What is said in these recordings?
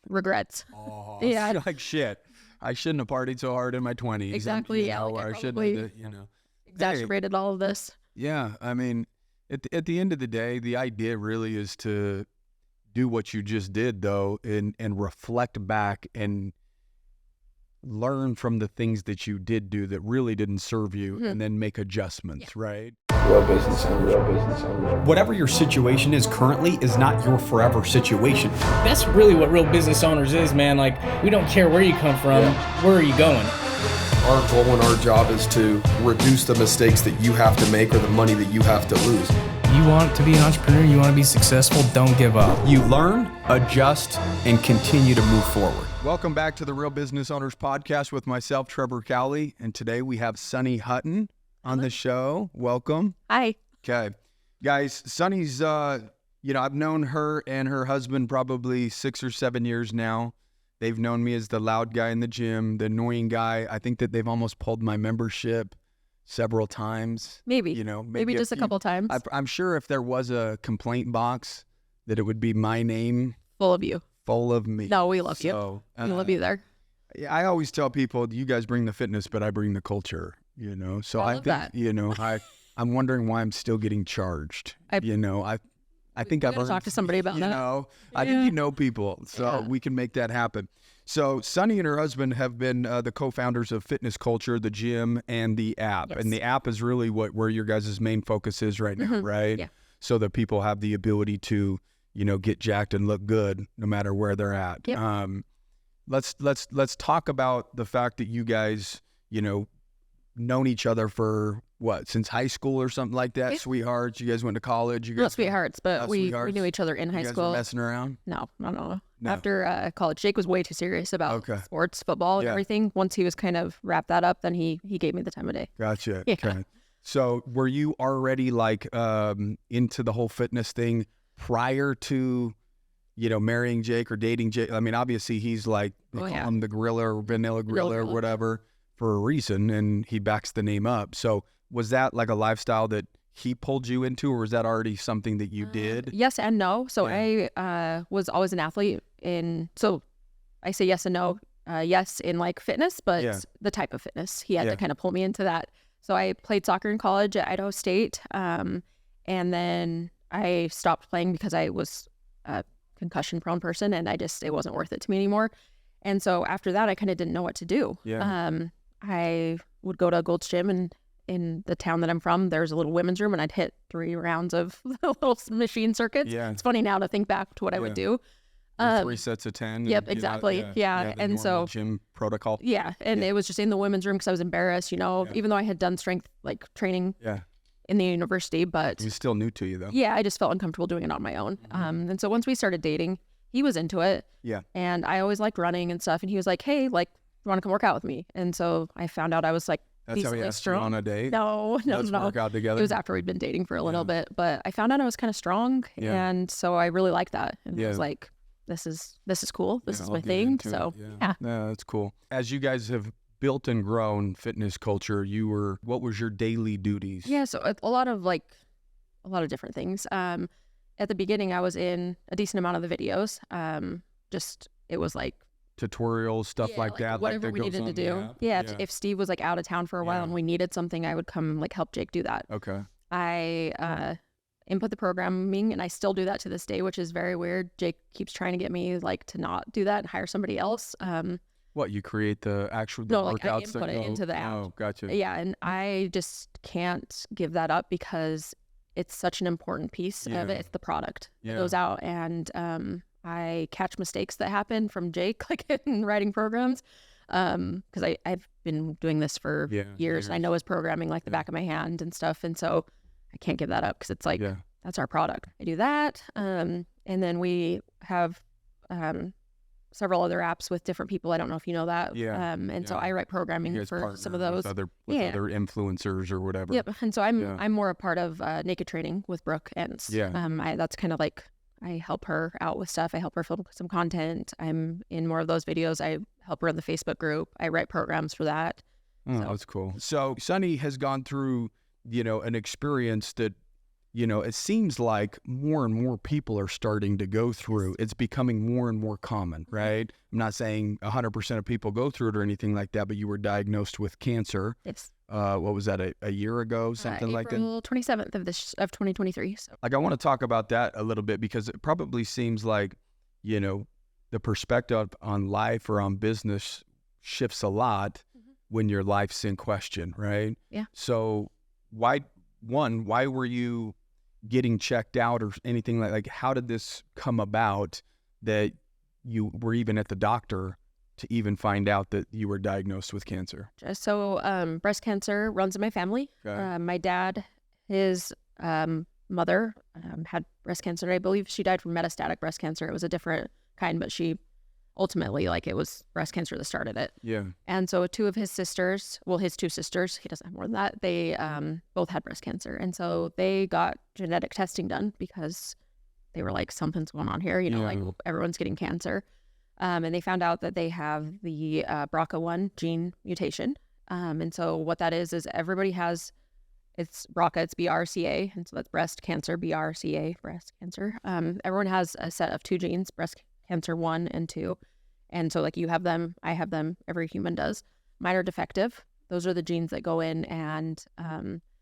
regrets. Oh, Yeah. like shit. I shouldn't have partied so hard in my 20s. Exactly. And, Like, I shouldn't have, exacerbated all of this. Yeah, I mean, at the end of the day, the idea really is to do what you just did, though, and reflect back and learn from the things that you did do that really didn't serve you, and then make adjustments, right? Real business owner. Whatever your situation is currently is not your forever situation. That's really what real business owners is, man. Like, we don't care where you come from, where are you going? Our goal and our job is to reduce the mistakes that you have to make or the money that you have to lose. You want to be an entrepreneur, you want to be successful, don't give up. You learn, adjust, and continue to move forward. Welcome back to the Real Business Owners Podcast with myself, Trevor Cowley, and today we have Sunny Hutton on the show. Welcome. Hi. Okay. Guys, Sunny's, I've known her and her husband probably 6 or 7 years now. They've known me as the loud guy in the gym, the annoying guy. I think that they've almost pulled my membership several times. Maybe. Maybe just a couple times. I'm sure if there was a complaint box that it would be my name. Full of you. Full of me. No, we love you. We love you there. I always tell people, you guys bring the fitness, but I bring the culture, So I love think, that. I'm wondering why I'm still getting charged. I think I've talked to somebody about that. I think you know people, so we can make that happen. So Sunny and her husband have been the co-founders of Fitness Culture, the gym, and the app. Yes. And the app is really where your guys' main focus is right now, right? Yeah. So that people have the ability to, get jacked and look good no matter where they're at. Yep. Let's talk about the fact that you guys, known each other for since high school or something like that? Yeah. Sweethearts. You guys went to college. Not sweethearts, but we sweethearts? knew each other in high You guys school. were messing around? No. No. After college, Jake was way too serious about Okay. sports, football, and Yeah. everything. Once he was kind of wrapped that up, then he gave me the time of day. Gotcha. Yeah. Okay. So were you already into the whole fitness thing prior to, marrying Jake or dating Jake? I mean, obviously he's they call him the gorilla or vanilla gorilla or whatever for a reason, and he backs the name up. So was that like a lifestyle that he pulled you into, or was that already something that you did? Yes and no. So I was always an athlete so I say yes and no. Yes in fitness, but the type of fitness. He had to kind of pull me into that. So I played soccer in college at Idaho State, and then I stopped playing because I was a concussion-prone person, and it wasn't worth it to me anymore. And so after that, I kind of didn't know what to do. Yeah. I would go to Gold's Gym, and in the town that I'm from, there's a little women's room, and I'd hit 3 rounds of little machine circuits. Yeah. It's funny now to think back to what I would do. 3 sets of 10. Yep, exactly. Yeah. The And so gym protocol. Yeah, and it was just in the women's room because I was embarrassed, even though I had done strength training in the university, but It was still new to you though. yeah, I just felt uncomfortable doing it on my own. And so once we started dating, he was into it. Yeah. And I always liked running and stuff, and he was like, "Hey, you want to come work out with me?" And so I found out I was That's how he decently asked you strong. on a date? No. Let's work out together. It was after we'd been dating for a little bit, but I found out I was kind of strong, and so I really liked that. And I was like, this is cool. This is I'll my get thing. into So it. yeah. No, that's cool. As you guys have built and grown Fitness Culture, what was your daily duties? Yeah, so a lot of different things. At the beginning, I was in a decent amount of the videos. It was Tutorials, stuff like that. whatever we needed to do. If Steve was out of town for a while and we needed something, I would come help Jake do that. Okay. I input the programming, and I still do that to this day, which is very weird. Jake keeps trying to get me to not do that and hire somebody else. What, you create the actual No, I workouts? input it into the app. Oh, gotcha. Yeah, and I just can't give that up because it's such an important piece of it. It's the product that goes out, and I catch mistakes that happen from Jake, in writing programs, because I've been doing this for years. And I know his programming the back of my hand and stuff, and so I can't give that up because it's that's our product. I do that, and then we have several other apps with different people. I don't know if you know that. So I write programming for some of those. With other influencers or whatever. Yep. And so I'm more a part of Naked Training with Brooke Ents. That's kind of I help her out with stuff. I help her film some content. I'm in more of those videos. I help her in the Facebook group. I write programs for that. Oh, that's cool. So Sunny has gone through, an experience that, it seems like more and more people are starting to go through. It's becoming more and more common, right? I'm not saying 100% of people go through it or anything like that, but you were diagnosed with cancer. Yes. What was that, a year ago, something like that? April 27th of 2023. So. Like, I want to talk about that a little bit, because it probably seems like, the perspective on life or on business shifts a lot when your life's in question, right? Yeah. So why were you getting checked out or anything like how did this come about that you were even at the doctor to even find out that you were diagnosed with cancer? So breast cancer runs in my family. Okay. My dad, his mother had breast cancer. I believe she died from metastatic breast cancer. It was a different kind, but she ultimately, it was breast cancer that started it. Yeah. And so two of his sisters, his two sisters, he doesn't have more than that, they both had breast cancer. And so they got genetic testing done because they were like, something's going on here, like everyone's getting cancer. And they found out that they have the BRCA1 gene mutation. And so what that is everybody has, it's BRCA, it's BRCA. And so that's breast cancer, BRCA, breast cancer. Everyone has a set of two genes, breast cancer 1 and 2. And so you have them, I have them, every human does. Mine are defective. Those are the genes that go in and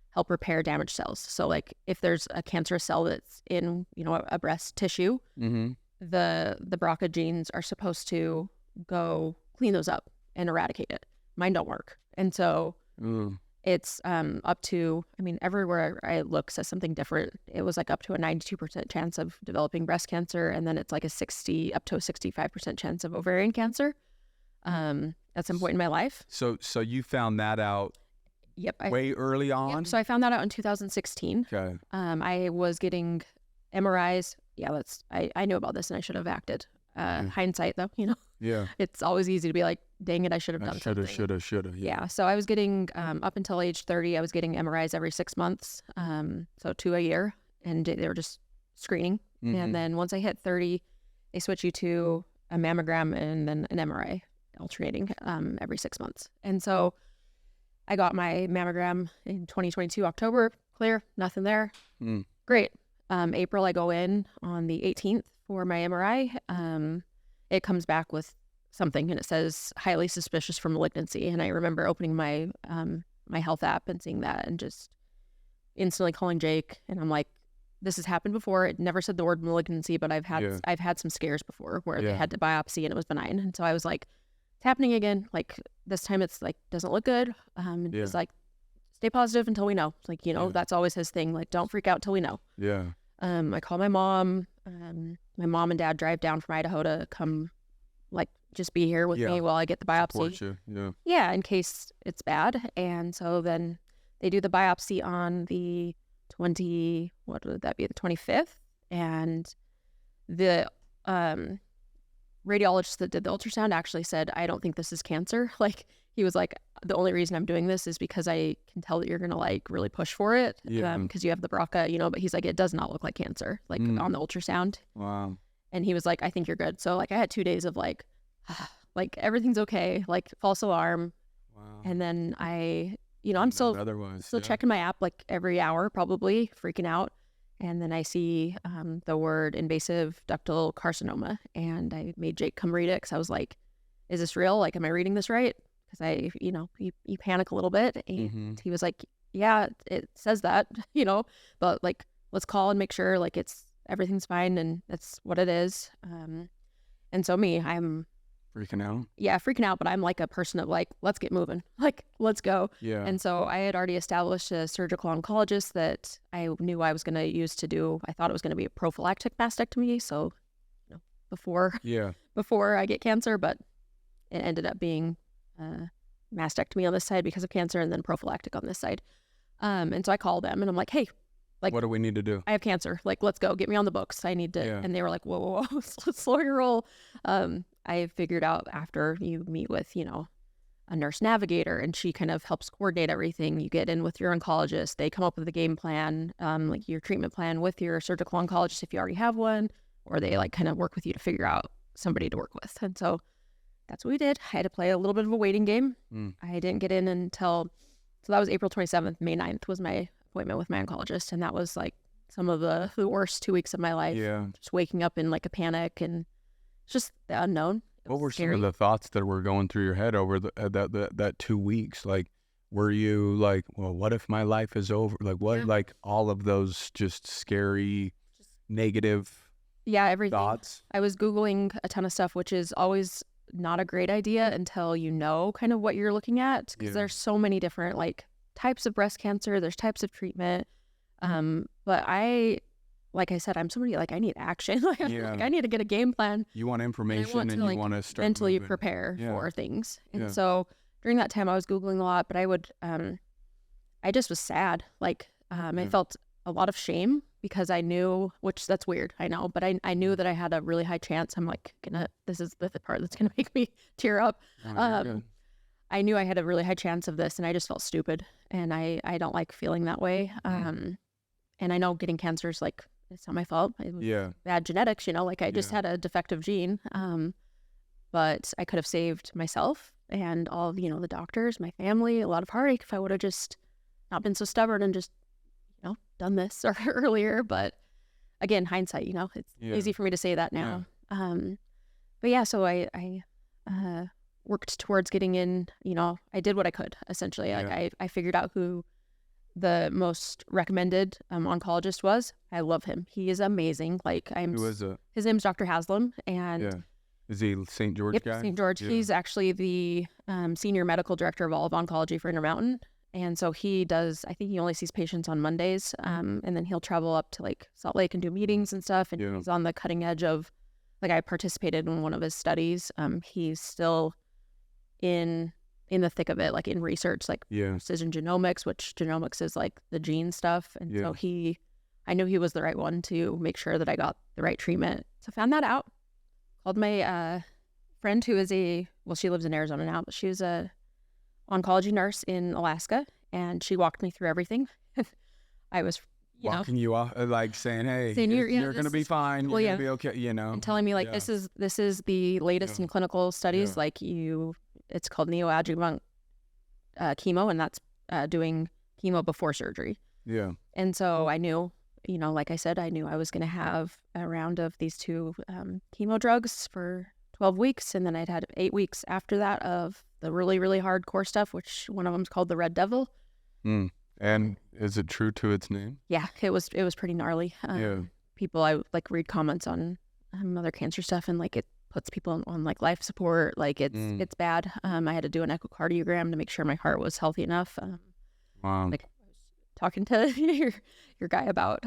help repair damaged cells. So if there's a cancerous cell that's in, a breast tissue, the BRCA genes are supposed to go clean those up and eradicate it. Mine don't work. And so it's up to, everywhere I look says something different. It was up to a 92% chance of developing breast cancer. And then it's up to a 65% chance of ovarian cancer at some point in my life. So you found that out way early on? Yep. So I found that out in 2016. Okay. I was getting MRIs. Yeah, I knew about this and I should have acted. Hindsight though, Yeah. It's always easy to be like, dang it, I should have done something. Shoulda. Yeah. So I was getting, up until age 30, I was getting MRIs every 6 months. So 2 a year, and they were just screening. And then once I hit 30, they switch you to a mammogram and then an MRI alternating, every 6 months. And so I got my mammogram in 2022, October, clear, nothing there. Great. April, I go in on the 18th for my MRI. It comes back with something and it says highly suspicious for malignancy. And I remember opening my my health app and seeing that and just instantly calling Jake. And I'm like, this has happened before. It never said the word malignancy, but I've had some scares before where they had to biopsy and it was benign. And so I was like, it's happening again. This time it's doesn't look good. It's stay positive until we know. That's always his thing. Don't freak out till we know. Yeah. I call my mom. My mom and dad drive down from Idaho to come, just be here with me while I get the biopsy. Support you. Yeah, in case it's bad. And so then they do the biopsy on the 25th. And the radiologist that did the ultrasound actually said, I don't think this is cancer. He was like, the only reason I'm doing this is because I can tell that you're going to really push for it. Because you have the BRCA, but he's like, it does not look like cancer, on the ultrasound. Wow. And he was like, I think you're good. So I had 2 days of everything's okay, false alarm. Wow. And then I'm still checking my app every hour, probably freaking out. And then I see the word invasive ductal carcinoma. And I made Jake come read it because I was like, is this real? Am I reading this right? Because you panic a little bit. And he was like, yeah, it says that, but let's call and make sure everything's fine and that's what it is. And so I'm freaking out. Yeah, freaking out. But I'm a person of let's get moving. Let's go. Yeah. And so I had already established a surgical oncologist that I knew I was going to use to do, I thought it was going to be a prophylactic mastectomy. So before I get cancer, but it ended up being mastectomy on this side because of cancer and then prophylactic on this side. And so I called them and I'm like, hey, what do we need to do? I have cancer. Let's go. Get me on the books. I need to. Yeah. And they were like, whoa, slow your roll. I figured out after you meet with, a nurse navigator and she kind of helps coordinate everything. You get in with your oncologist. They come up with a game plan, your treatment plan with your surgical oncologist if you already have one, or they kind of work with you to figure out somebody to work with. And so that's what we did. I had to play a little bit of a waiting game. I didn't get in until, so that was April 27th. May 9th was my appointment with my oncologist. And that was some of the worst 2 weeks of my life. Yeah. Just waking up in like a panic and just the unknown. What were some of the thoughts that were going through your head over that 2 weeks? Like, were you like, well, what if my life is over? Like, what, like all of those just scary, negative everything. thoughts? I was Googling a ton of stuff, which is always not a great idea until you know kind of what you're looking at, because there's so many different like types of breast cancer. There's types of treatment. But like I said, I'm somebody like I need action. Like I need to get a game plan. You want information and you want to start mentally moving. prepare for things. And so during that time I was Googling a lot, but I would, I just was sad. Like, I felt a lot of shame because I knew, which that's weird, I know, but I knew that I had a really high chance. I'm like, this is the part that's going to make me tear up. I knew I had a really high chance of this and I just felt stupid. And I don't like feeling that way. And I know getting cancer is like, it's not my fault. It was bad genetics, like I just had a defective gene. But I could have saved myself and all of, the doctors, my family, a lot of heartache if I would have just not been so stubborn and just, done this earlier. But again, hindsight, it's easy for me to say that now. But yeah, so I worked towards getting in, I did what I could, essentially. Like I figured out who the most recommended oncologist was. I love him. He is amazing. Like Who is it? His name's Dr. Haslam, and is he St. George guy? St. George. Yeah. He's actually the senior medical director of all of oncology for Intermountain, and so he does. I think he only sees patients on Mondays, and then he'll travel up to like Salt Lake and do meetings and stuff. And he's on the cutting edge of, like, I participated in one of his studies. He's still in the thick of it, like in research, like precision genomics, which genomics is like the gene stuff. And so I knew he was the right one to make sure that I got the right treatment. So found that out, called my friend who is she lives in Arizona now, but she was a oncology nurse in Alaska, and she walked me through everything. I was walking you off, like saying, hey, you're going to be fine. You're going to be okay, And telling me like, this is the latest in clinical studies. Like it's called neoadjuvant chemo, and that's doing chemo before surgery. Yeah. And so I knew, like I said, I knew I was going to have a round of these 2 chemo drugs for 12 weeks. And then I'd had 8 weeks after that of the really, really hardcore stuff, which one of them's called the Red Devil. And is it true to its name? Yeah, it was pretty gnarly. People, I like read comments on other cancer stuff, and like it puts people on like life support. Like it's bad. I had to do an echocardiogram to make sure my heart was healthy enough. Wow. Like I was talking to your guy about,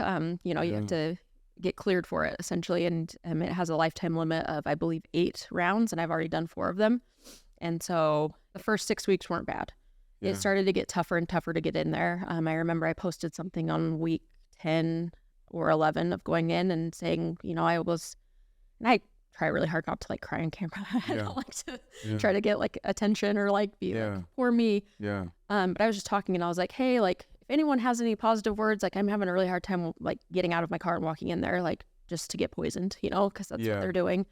you have to get cleared for it essentially. And it has a lifetime limit of, I believe, 8 rounds, and I've already done 4 of them. And so the first 6 weeks weren't bad. It started to get tougher and tougher to get in there. I remember I posted something on week 10 or 11 of going in and saying, I try really hard not to like cry on camera. I don't like to try to get like attention or like be like, poor me. Yeah. But I was just talking, and I was like, hey, like if anyone has any positive words, like I'm having a really hard time like getting out of my car and walking in there, like just to get poisoned, because that's what they're doing.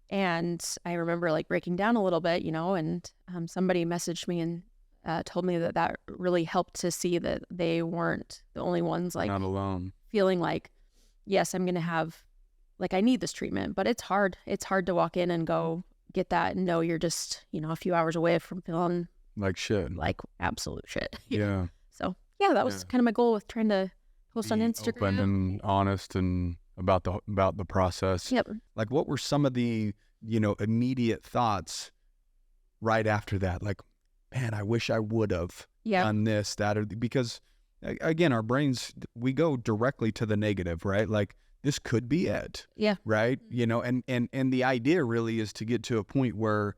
And I remember like breaking down a little bit, and somebody messaged me and told me that really helped to see that they weren't the only ones, like not alone, feeling like, yes, I'm going to have, like, I need this treatment, but it's hard. It's hard to walk in and go get that and know you're just, a few hours away from feeling like shit, like absolute shit. Yeah. So that was kind of my goal with trying to post on Instagram. Open and honest and about the process. Yep. Like, what were some of the, immediate thoughts right after that? Like, man, I wish I would have done this, that, or because again, our brains, we go directly to the negative, right? Like, this could be it. Yeah. Right. And the idea really is to get to a point where,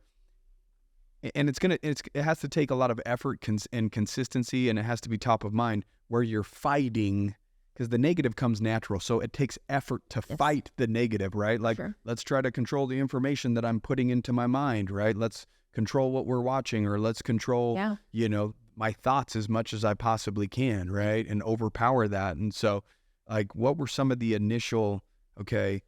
and it has to take a lot of effort and consistency, and it has to be top of mind, where you're fighting, because the negative comes natural. So it takes effort to fight the negative, right? Like, let's try to control the information that I'm putting into my mind, right? Let's control what we're watching, or let's control, my thoughts as much as I possibly can, right? And overpower that. And so, like, what were some of the initial, okay,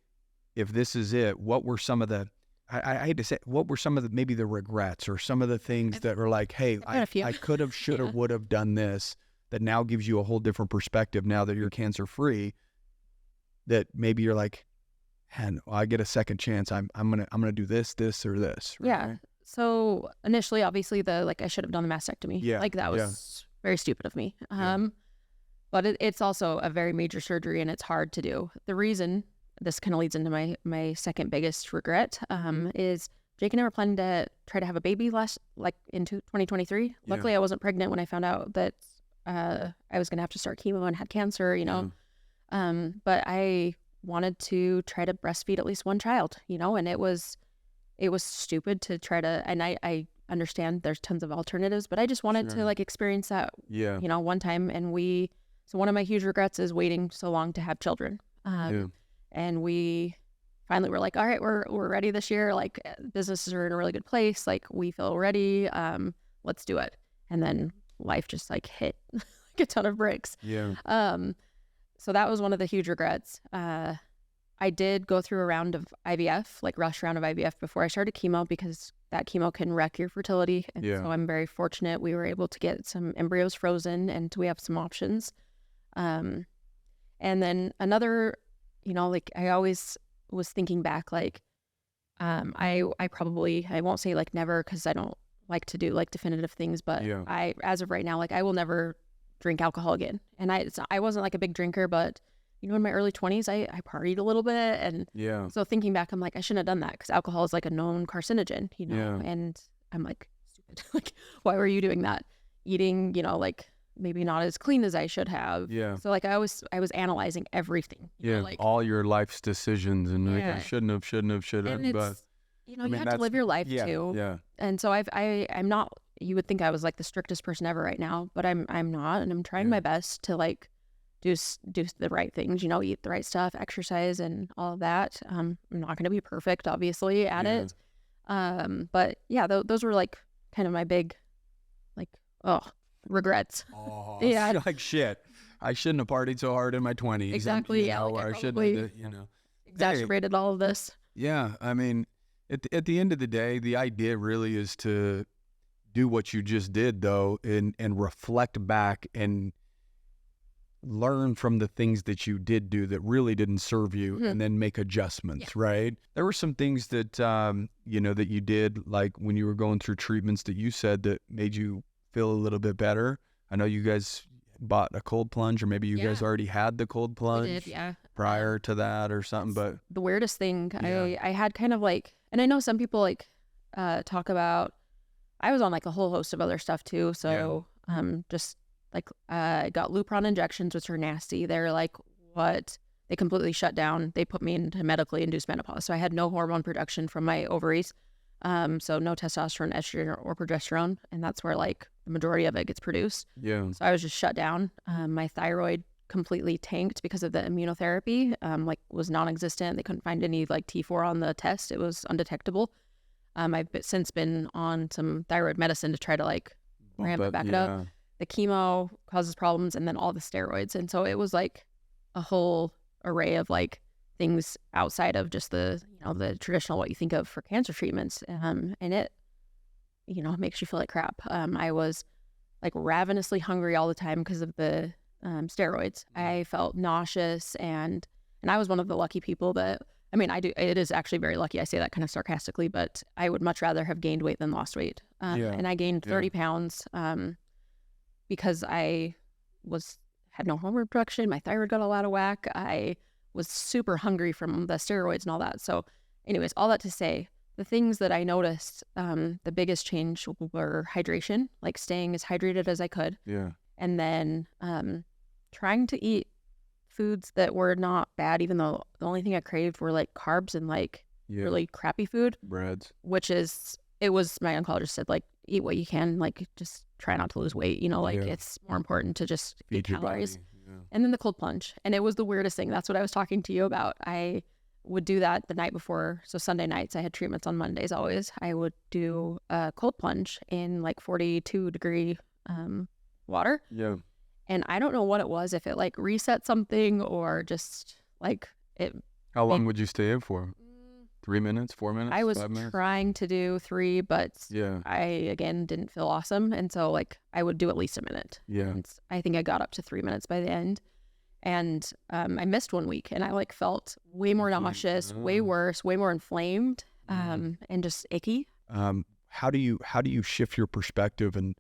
if this is it, what were some of the, I hate to say, what were some of the, maybe the regrets, or some of the things that were like, hey, I could have, should have, would have done this, that now gives you a whole different perspective now that you're cancer free, that maybe you're like, man, I get a second chance. I'm gonna do this, or this. Right? Yeah. So initially, obviously, I should have done the mastectomy. Yeah. Like that was very stupid of me. But it's also a very major surgery, and it's hard to do. The reason this kind of leads into my second biggest regret is Jake and I were planning to try to have a baby into 2023. Yeah. Luckily, I wasn't pregnant when I found out that I was going to have to start chemo and had cancer, but I wanted to try to breastfeed at least one child, and it was stupid to try to, and I understand there's tons of alternatives, but I just wanted to experience that, one time. And so one of my huge regrets is waiting so long to have children. And we finally were like, all right, we're ready this year. Like businesses are in a really good place. Like we feel ready. Let's do it. And then life just hit like a ton of bricks. Yeah. So that was one of the huge regrets. I did go through a round of IVF, rush round of IVF before I started chemo, because that chemo can wreck your fertility. And so I'm very fortunate we were able to get some embryos frozen, and we have some options. And then another, I always was thinking back, I won't say never, because I don't like to do definitive things, but as of right now, I will never drink alcohol again. And I wasn't a big drinker, but in my early 20s, I partied a little bit. And so thinking back, I'm I shouldn't have done that, because alcohol is a known carcinogen, and I'm stupid. Why were you doing that? Eating, maybe not as clean as I should have. Yeah. So I was analyzing everything. All your life's decisions, and I shouldn't have, but you have to live your life too. Yeah. And so I'm not, you would think I was the strictest person ever right now, but I'm not, and I'm trying my best to do the right things, eat the right stuff, exercise, and all of that. I'm not going to be perfect, obviously, at it. But yeah, those were kind of my big, regrets. Oh, yeah. Shit, I shouldn't have partied so hard in my 20s. Exactly. I shouldn't have, exaggerated all of this. Yeah. I mean, at the end of the day, the idea really is to do what you just did, though, and reflect back and learn from the things that you did do that really didn't serve you, and then make adjustments, right? There were some things that, that you did, when you were going through treatments, that you said that made you feel a little bit better. I know you guys bought a cold plunge, or maybe you guys already had the cold plunge prior to that or something, but the weirdest thing, I had kind of and I know some people talk about, I was on a whole host of other stuff too. So, just I got Lupron injections, which are nasty. They're what? They completely shut down. They put me into medically induced menopause. So I had no hormone production from my ovaries. So no testosterone, estrogen, or progesterone. And that's where the majority of it gets produced. Yeah. So I was just shut down. My thyroid completely tanked because of the immunotherapy, was non-existent. They couldn't find any T4 on the test. It was undetectable. I've since been on some thyroid medicine to try to ramp it back up. The chemo causes problems, and then all the steroids. And so it was a whole array of things outside of just the, the traditional, what you think of for cancer treatments. And it, makes you feel like crap. I was ravenously hungry all the time because of the steroids. I felt nauseous, and I was one of the lucky people that, it is actually very lucky. I say that kind of sarcastically, but I would much rather have gained weight than lost weight. And I gained 30 pounds, because I had no hormone production. My thyroid got all out of whack. I was super hungry from the steroids and all that. So anyways, all that to say, the things that I noticed, the biggest change were hydration, staying as hydrated as I could. Yeah. And then trying to eat foods that were not bad, even though the only thing I craved were carbs and really crappy food. Breads. Which is, it was, my oncologist said, eat what you can, just try not to lose weight, it's more important to just feed calories. Yeah. And then the cold plunge. And it was the weirdest thing. That's what I was talking to you about. I would do that the night before. So Sunday nights, I had treatments on Mondays always. I would do a cold plunge in 42-degree water. Yeah. And I don't know what it was, if it reset something or just it. How long would you stay in for? 3 minutes, 4 minutes? I was 5 minutes? trying to do 3, but I, again, didn't feel awesome. And so, I would do at least a minute. Yeah. And I think I got up to 3 minutes by the end. And I missed 1 week, and I like felt way more nauseous, way worse, way more inflamed, and just achy. How do you shift your perspective and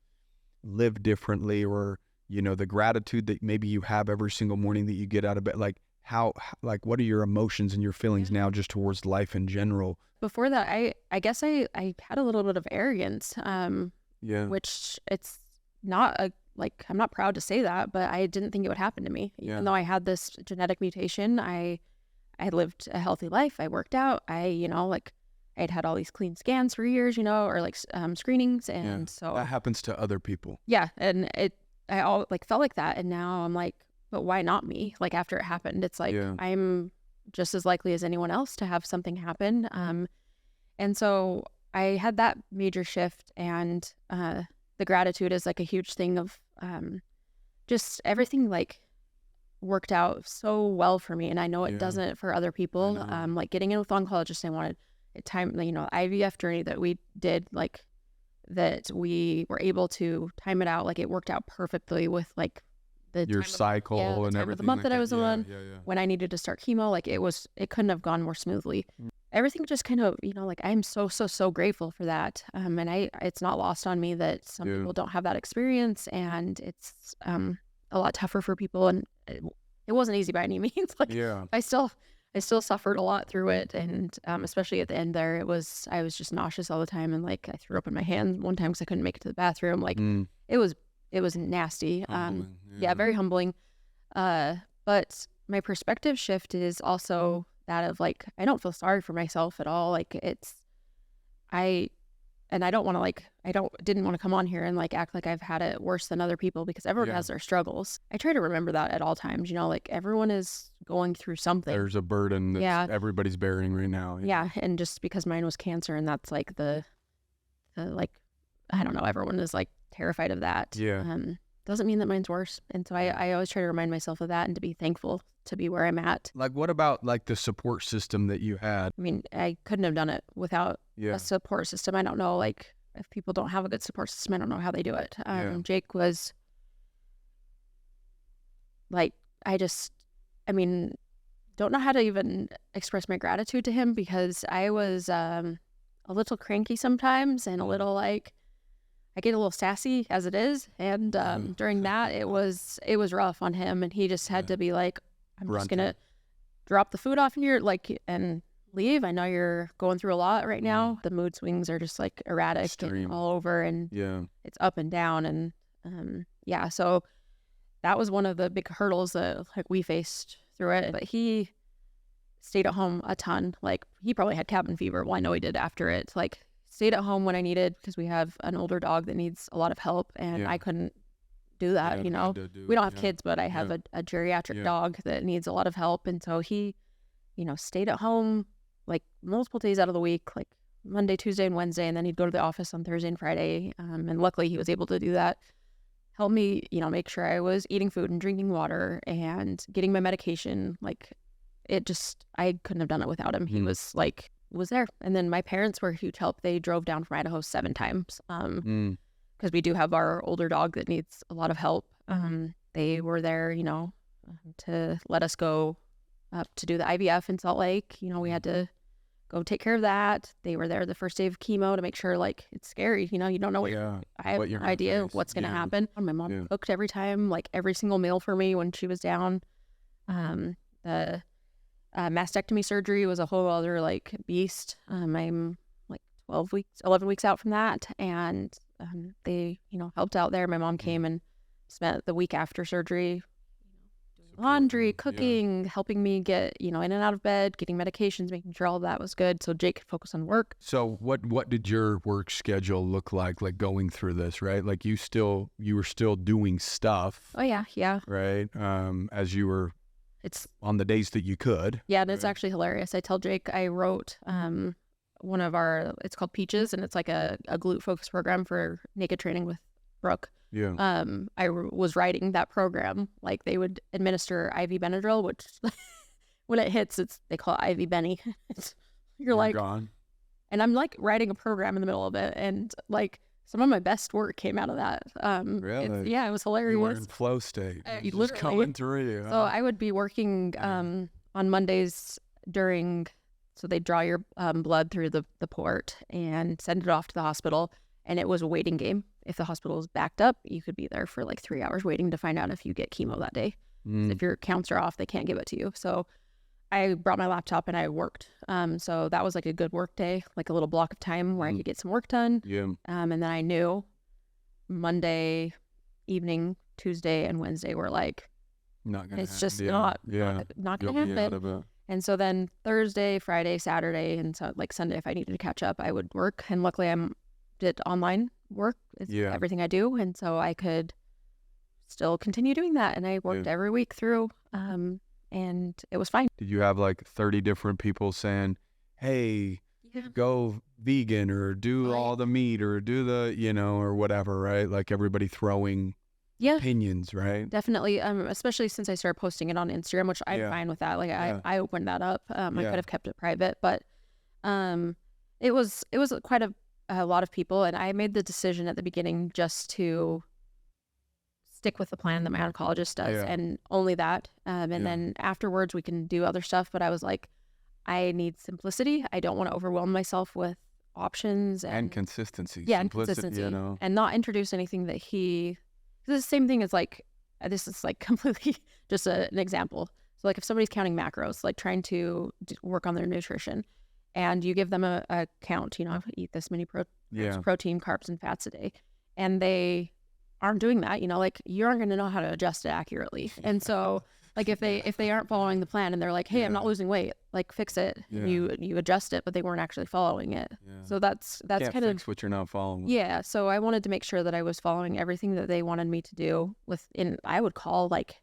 live differently, or the gratitude that maybe you have every single morning that you get out of bed? Like what are your emotions and your feelings now just towards life in general? Before that, I guess I had a little bit of arrogance, which it's not I'm not proud to say that, but I didn't think it would happen to me. Even though I had this genetic mutation, I lived a healthy life. I worked out. I'd had all these clean scans for years, or screenings. And so that happens to other people. Yeah. And I all felt like that. And now I'm like, but why not me? Like after it happened, it's like, I'm just as likely as anyone else to have something happen. And so I had that major shift, and the gratitude is like a huge thing of just everything worked out so well for me. And I know it doesn't for other people. Getting in with oncologists, I wanted time, IVF journey that we did, that we were able to time it out. It worked out perfectly with your cycle and everything. The month that I was on, when I needed to start chemo, it couldn't have gone more smoothly. Everything just kind of, I'm so grateful for that. And it's not lost on me that some people don't have that experience, and it's a lot tougher for people. And it wasn't easy by any means. I still suffered a lot through it. And especially at the end there, I was just nauseous all the time. And I threw up in my hand one time because I couldn't make it to the bathroom. It was nasty. Very humbling. But my perspective shift is also that of I don't feel sorry for myself at all. I don't want to didn't want to come on here and act like I've had it worse than other people, because everyone has their struggles. I try to remember that at all times, everyone is going through something. There's a burden that everybody's bearing right now. Yeah. And just because mine was cancer, and that's the I don't know, everyone is terrified of that. Doesn't mean that mine's worse. And so I always try to remind myself of that and to be thankful to be where I'm at. What about the support system that you had? I mean, I couldn't have done it without a support system. I don't know, if people don't have a good support system, I don't know how they do it. Jake was don't know how to even express my gratitude to him, because I was a little cranky sometimes, and a little I get a little sassy as it is, and during that it was rough on him, and he just had to be I'm just gonna drop the food off in your and leave. I know you're going through a lot right now. The mood swings are just erratic and all over, and it's up and down, and so that was one of the big hurdles that we faced through it. But he stayed at home a ton. He probably had cabin fever. Well, I know he did after it. Stayed at home when I needed, because we have an older dog that needs a lot of help, and I couldn't do that. We don't have kids, but I have a geriatric dog that needs a lot of help. And so he, stayed at home multiple days out of the week, Monday, Tuesday, and Wednesday, and then he'd go to the office on Thursday and Friday. And luckily he was able to do that. Help me, make sure I was eating food and drinking water and getting my medication. I couldn't have done it without him. He was there. And then my parents were a huge help. They drove down from Idaho 7 times because we do have our older dog that needs a lot of help. They were there, to let us go up to do the IVF in Salt Lake. We had to go take care of that. They were there the first day of chemo to make sure, it's scary. You don't know I have no idea what's going to happen. My mom cooked every time, every single meal for me when she was down. The mastectomy surgery was a whole other beast. I'm 11 weeks out from that, and they helped out there. My mom came and spent the week after surgery doing laundry, cooking, helping me get in and out of bed, getting medications, making sure all of that was good so Jake could focus on work. So what did your work schedule look like going through this, right? You were still doing stuff. Oh yeah right. As you were on the days that you could. Yeah, and it's actually hilarious. I tell Jake I wrote one of it's called Peaches, and it's a glute focus program for naked training with Brooke. Yeah. I was writing that program. They would administer IV Benadryl, which when it hits, they call it IV Benny. You're gone. And I'm writing a program in the middle of it, and some of my best work came out of that. Really? It was hilarious. You were in flow state. Literally. Just coming through you. Huh? So I would be working on Mondays so they draw your blood through the port and send it off to the hospital. And it was a waiting game. If the hospital was backed up, you could be there for like 3 hours waiting to find out if you get chemo that day. If your counts are off, they can't give it to you. So I brought my laptop and I worked. So that was like a good work day, like a little block of time where I could get some work done. Yeah. And then I knew Monday evening, Tuesday, and Wednesday were like, not gonna. It's just not gonna happen. And so then Thursday, Friday, Saturday, and so like Sunday, if I needed to catch up, I would work. And luckily, did online work. It's everything I do, and so I could still continue doing that. And I worked every week through, and it was fine. Did you have like 30 different people saying, "Hey, go vegan," or do all the meat, or do the, or whatever, right? Like everybody throwing opinions, right? Definitely. Especially since I started posting it on Instagram, which I'm fine with that. Like I opened that up. I could have kept it private, but it was quite a lot of people, and I made the decision at the beginning just to stick with the plan that my oncologist does, and only that. And then afterwards we can do other stuff. But I was like, I need simplicity. I don't want to overwhelm myself with options and consistency. Yeah, and consistency, and not introduce anything that he. This is the same thing as like, this is like completely just an example. So like if somebody's counting macros, like trying to work on their nutrition, and you give them a count, eat this many protein, carbs, and fats a day, and they aren't doing that, like you aren't going to know how to adjust it accurately. And so like if they aren't following the plan and they're like, hey, I'm not losing weight, like fix it, you adjust it, but they weren't actually following it. So that's Can't kind of fix what you're not following. Yeah. So I wanted to make sure that I was following everything that they wanted me to do I would call like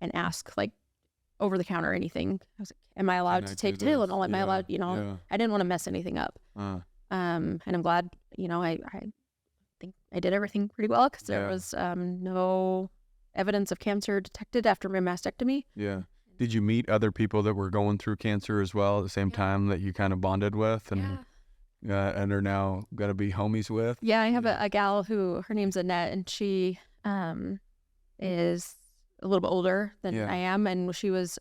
and ask like over the counter anything. I was like, am I allowed to take Tylenol? Am I allowed, I didn't want to mess anything up. And I'm glad, I think I did everything pretty well, because there was no evidence of cancer detected after my mastectomy. Yeah. Did you meet other people that were going through cancer as well at the same time that you kind of bonded with and are now going to be homies with? Yeah, I have a gal who, her name's Annette, and she is a little bit older than I am, and she was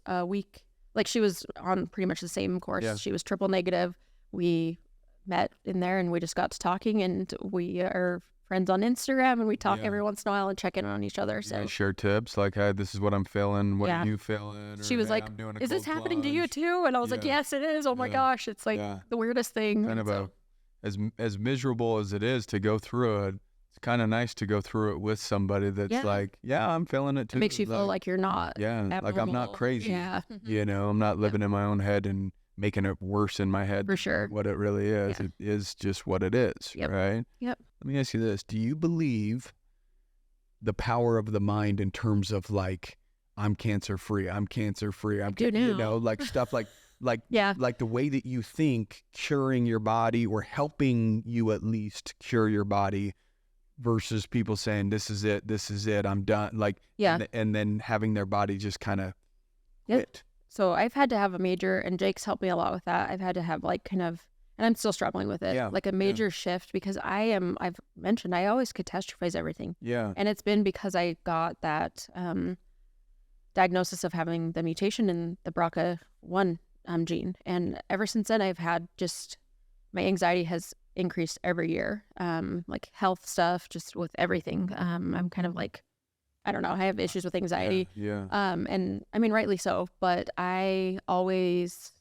she was on pretty much the same course. She was triple negative. We met in there and we just got to talking, and we are friends on Instagram, and we talk every once in a while and check in on each other. So share tips like, hey, this is what I'm feeling, what are you feeling? She was like, is this happening to you too? And I was like, yes, it is. Oh my gosh, it's like the weirdest thing. Kind of as miserable as it is to go through it, it's kind of nice to go through it with somebody that's like, I'm feeling it too. It makes you feel like you're not abnormal. Like I'm not crazy. I'm not living in my own head and making it worse in my head. For sure. What it really is. It is just what it is, right? Yep. Let me ask you this. Do you believe the power of the mind in terms of like, I'm cancer free, I'm cancer free, like stuff like the way that you think curing your body or helping you at least cure your body versus people saying, this is it, I'm done. Like, and then having their body just kind of quit. So I've had to have a major, and Jake's helped me a lot with that. I've had to have like kind of, and I'm still struggling with it, like a major shift, because I've mentioned, I always catastrophize everything. Yeah. And it's been because I got that diagnosis of having the mutation in the BRCA1 gene. And ever since then, I've had my anxiety has increased every year, like health stuff, just with everything. I'm kind of like, I don't know, I have issues with anxiety. And I mean, rightly so, but I always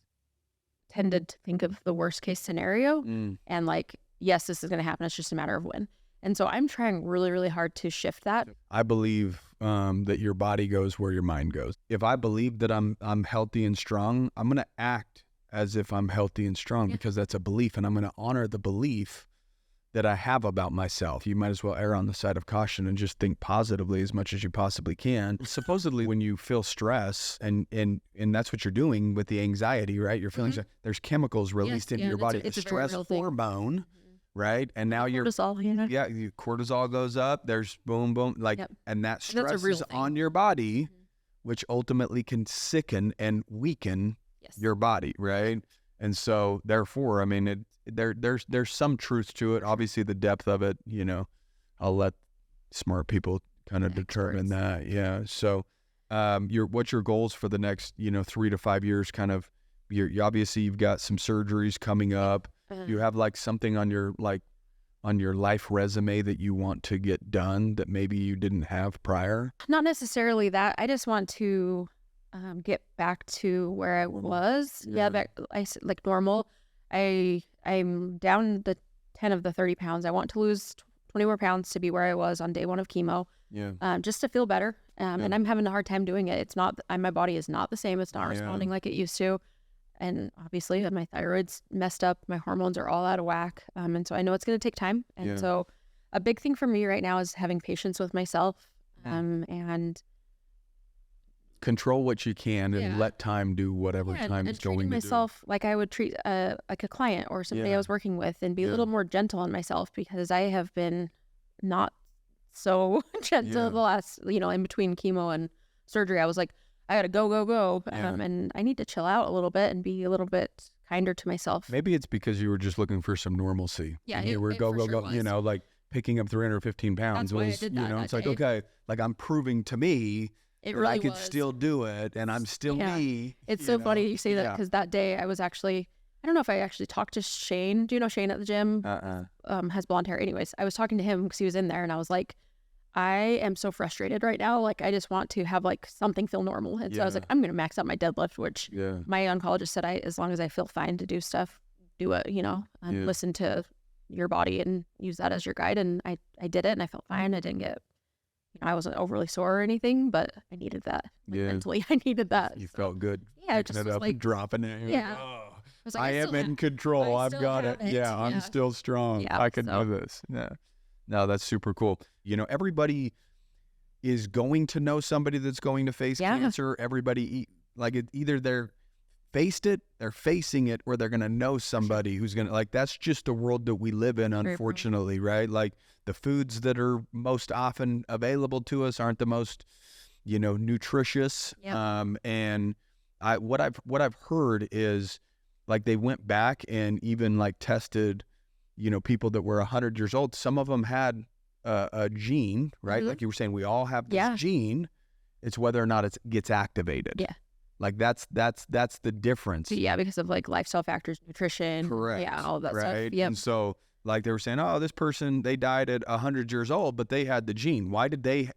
tended to think of the worst case scenario and like, yes, this is going to happen. It's just a matter of when. And so I'm trying really, really hard to shift that. I believe that your body goes where your mind goes. If I believe that I'm healthy and strong, I'm going to act as if I'm healthy and strong because that's a belief, and I'm going to honor the belief that I have about myself. You might as well err on the side of caution and just think positively as much as you possibly can. Supposedly when you feel stress and that's what you're doing with the anxiety, right? You're feeling there's chemicals released into your body. It's a stress hormone, right? And now cortisol, cortisol goes up. There's boom, boom, and that stress is on your body, which ultimately can sicken and weaken your body, right? And so therefore, I mean, there's some truth to it. Obviously, the depth of it, I'll let smart people kind of determine that. Yeah. So, what's your goals for the next 3 to 5 years? Kind of, obviously you've got some surgeries coming up. You have like something on your life resume that you want to get done that maybe you didn't have prior? Not necessarily that. I just want to get back to where I was. Yeah, like normal. I'm down the 10 of the 30 pounds. I want to lose 20 more pounds to be where I was on day 1 of chemo. Yeah. Just to feel better. And I'm having a hard time doing it. It's not, my body is not the same. It's not responding like it used to. And obviously my thyroid's messed up. My hormones are all out of whack. And so I know it's going to take time. And so a big thing for me right now is having patience with myself. And control what you can and let time do whatever time is going to do. Myself like I would treat like a client or somebody I was working with, and be a little more gentle on myself, because I have been not so gentle the last, in between chemo and surgery. I was like, I gotta go. And I need to chill out a little bit and be a little bit kinder to myself. Maybe it's because you were just looking for some normalcy. Yeah, you were go, like picking up 315 pounds. That's why I did that it's like, okay, like I'm proving to me that I could still do it, and I'm still me. It's so funny you say that, because that day I was actually, I don't know if I actually talked to Shane. Do you know Shane at the gym? Has blonde hair. Anyways, I was talking to him because he was in there, and I was like, I am so frustrated right now. Like, I just want to have like something feel normal. And so I was like, I'm going to max out my deadlift, which my oncologist said, as long as I feel fine to do stuff, do it, and listen to your body and use that as your guide. And I did it, and I felt fine. I didn't get, I wasn't overly sore or anything, but I needed that. Mentally, I needed that. You felt good. Yeah, I just it was up like, and dropping it. Yeah. I am in control. I've got it. Yeah, I'm still strong. I can do this. Yeah. No, that's super cool. Everybody is going to know somebody that's going to face cancer. Everybody, either they're facing it, or they're going to know somebody who's going to, that's just the world that we live in, unfortunately, right? Like, the foods that are most often available to us aren't the most, nutritious. And what I've heard is, like, they went back and even tested, people that were 100 years old. Some of them had a gene, right? Like you were saying, we all have this gene. It's whether or not it gets activated. Yeah. Like that's the difference. Yeah, because of lifestyle factors, nutrition. Correct. Yeah, all that right? stuff. Yep. And so they were saying, oh, this person, they died at 100 years old, but they had the gene. Why did they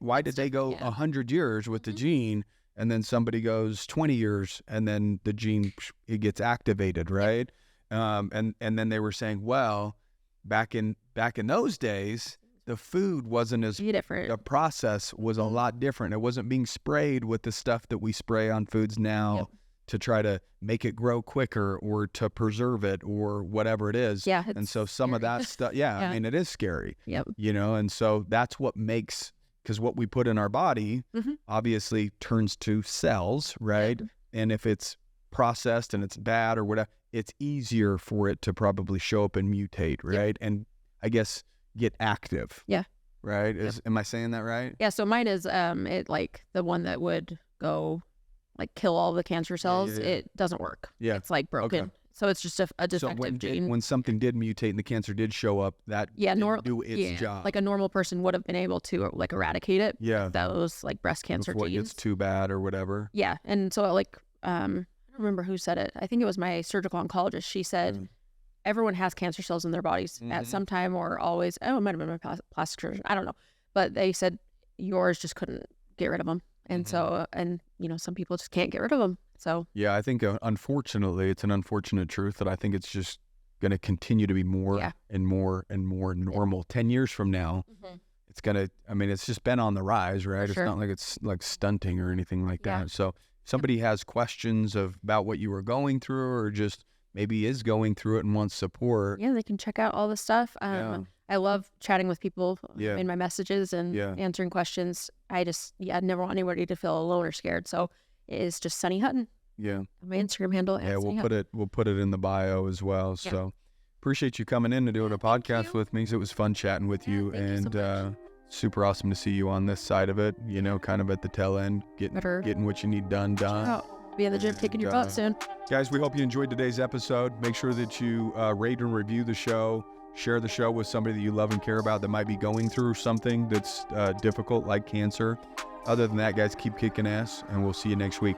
go 100 years with the gene, and then somebody goes 20 years and then the gene, it gets activated, right? And then they were saying, well, back in those days, the food wasn't as different. The process was a lot different. It wasn't being sprayed with the stuff that we spray on foods now to try to make it grow quicker or to preserve it or whatever it is. Yeah. And so some of that stuff, I mean, it is scary. Yep. And so that's what makes, because what we put in our body obviously turns to cells, right? Yep. And if it's processed and it's bad or whatever, it's easier for it to probably show up and mutate, right? Yep. And I guess get active. Yeah. Right? Am I saying that right? Yeah, so mine is the one that would go kill all the cancer cells. It doesn't work. Yeah. It's broken. Okay. So it's just a defective gene. When something did mutate and the cancer did show up, that didn't do its job. Like a normal person would have been able to eradicate it. Yeah. Those breast cancer before genes. It gets too bad or whatever. Yeah. And so I don't remember who said it. I think it was my surgical oncologist. She said everyone has cancer cells in their bodies at some time or always. Oh, it might have been my plastic surgeon. I don't know. But they said yours just couldn't get rid of them. And so, some people just can't get rid of them. So, yeah, I think unfortunately, it's an unfortunate truth that I think it's just going to continue to be more and more and more normal. 10 years from now, it's going to, it's just been on the rise, right? It's not like it's stunting or anything like that. So somebody has questions about what you were going through or just maybe is going through it and wants support. Yeah, they can check out all the stuff. I love chatting with people in my messages and answering questions. I never want anybody to feel alone or scared. So it is just Sunny Hutton. Yeah. My Instagram handle. Yeah, we'll put it in the bio as well. Yeah. So appreciate you coming in and doing a podcast with me. So it was fun chatting with you, and so super awesome to see you on this side of it. Kind of at the tail end, getting what you need done. Be in the gym kicking your butt soon. Guys, we hope you enjoyed today's episode. Make sure that you rate and review the show. Share the show with somebody that you love and care about that might be going through something that's difficult, like cancer. Other than that, guys, keep kicking ass, and we'll see you next week.